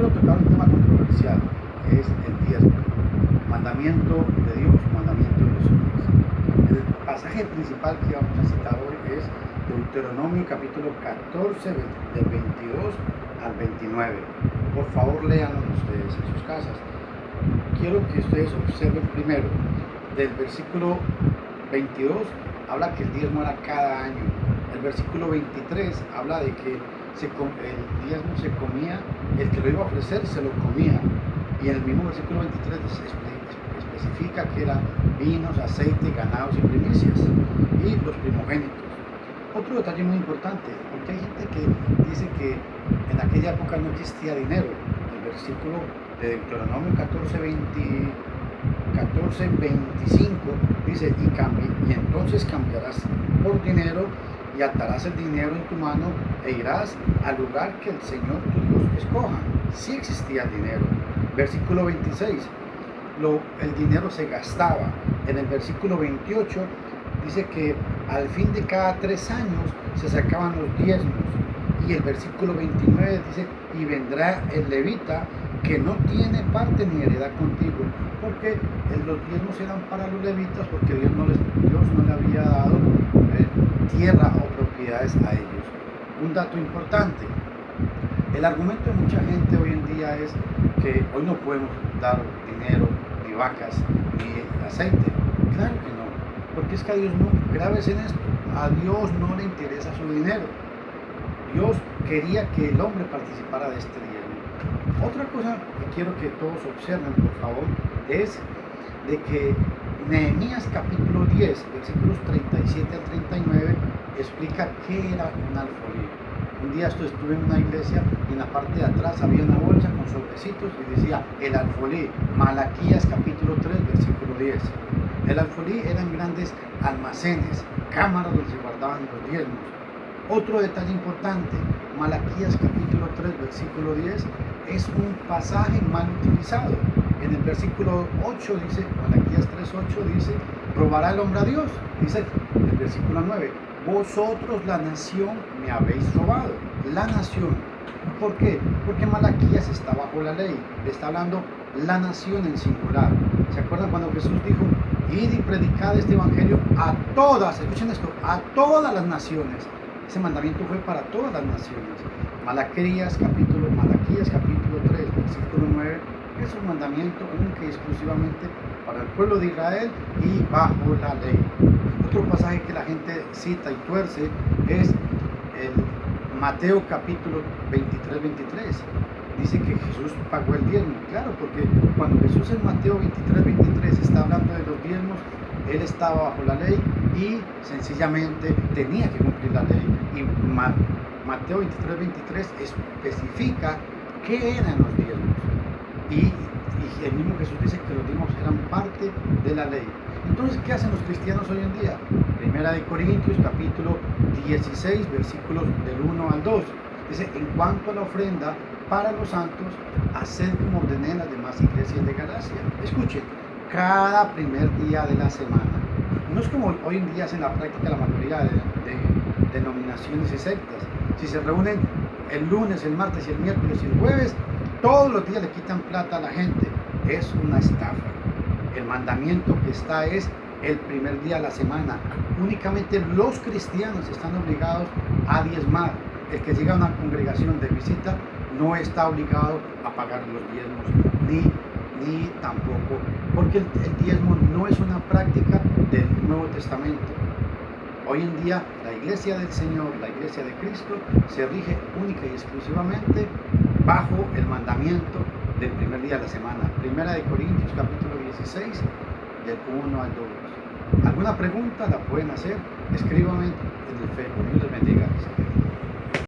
quiero tocar un tema controversial, que es el diezmo, mandamiento de Dios, mandamiento de los hombres. El pasaje principal que vamos a citar hoy es Deuteronomio capítulo 14, del 22 al 29. Por favor, léanlo ustedes en sus casas. Quiero que ustedes observen primero, del versículo 22 habla que el diezmo era cada año. El versículo 23 habla de que el diezmo se comía, el que lo iba a ofrecer se lo comía. Y en el mismo versículo 23 especifica que eran vinos, aceite, ganados y primicias y los primogénitos. Otro detalle muy importante, porque hay gente que dice que en aquella época no existía dinero. El versículo de Deuteronomio 14:25 dice, y entonces cambiarás por dinero y atarás el dinero en tu mano e irás al lugar que el Señor tu Dios escoja. Sí existía el dinero. Versículo 26, el dinero se gastaba. En el versículo 28 dice que al fin de cada 3 años se sacaban los diezmos. Y el versículo 29 dice, y vendrá el levita que no tiene parte ni heredad contigo, porque los diezmos eran para los levitas, porque Dios no le había dado tierra o propiedades a ellos. Un dato importante, el argumento de mucha gente hoy en día es que hoy no podemos dar dinero, ni vacas, ni aceite. Claro que no, porque es que a Dios no, graves en esto, a Dios no le interesa su dinero. Dios quería que el hombre participara de este diezmo. Otra cosa que quiero que todos observen, por favor, es de que Nehemías capítulo 10, versículos 37 al 39, explica qué era un alfolí. Un día estuve en una iglesia y en la parte de atrás había una bolsa con sobrecitos y decía el alfolí, Malaquías capítulo 3, versículo 10. El alfolí eran grandes almacenes, cámaras donde se guardaban los diezmos. Otro detalle importante, Malaquías capítulo 3, versículo 10, es un pasaje mal utilizado. En el versículo 8 dice, Malaquías 3:8 dice, ¿robará el hombre a Dios? Dice el versículo 9, vosotros la nación me habéis robado. La nación. ¿Por qué? Porque Malaquías está bajo la ley. Le está hablando la nación en singular. ¿Se acuerdan cuando Jesús dijo, id y predicad este evangelio a todas, escuchen esto, a todas las naciones? Ese mandamiento fue para todas las naciones. Malaquías capítulo 3, versículo 9, es un mandamiento único y exclusivamente para el pueblo de Israel y bajo la ley. Otro pasaje que la gente cita y tuerce es el Mateo capítulo 23. Dice que Jesús pagó el diezmo. Claro, porque cuando Jesús en Mateo 23 está hablando de los diezmos, él estaba bajo la ley y sencillamente tenía que cumplir la ley. Y Mateo 23 especifica qué eran los diezmos. Y el mismo Jesús dice que los diezmos eran parte de la ley. Entonces, ¿qué hacen los cristianos hoy en día? Primera de Corintios capítulo 16, versículos del 1 al 2. Dice, en cuanto a la ofrenda para los santos, haced como ordené en las demás iglesias de Galacia. Escuchen, cada primer día de la semana. No es como hoy en día hacen la práctica la mayoría de denominaciones y sectas. Si se reúnen el lunes, el martes y el miércoles y el jueves, todos los días le quitan plata a la gente. Es una estafa. El mandamiento que está es el primer día de la semana. Únicamente los cristianos están obligados a diezmar. El que llega a una congregación de visita no está obligado a pagar los diezmos, ni tampoco, porque el diezmo no es una práctica del Nuevo Testamento. Hoy en día la iglesia del Señor, la iglesia de Cristo, se rige única y exclusivamente bajo el mandamiento del primer día de la semana. Primera de Corintios capítulo 16, del 1 al 2. ¿Alguna pregunta la pueden hacer? Escríbanme en el Facebook. Dios les bendiga.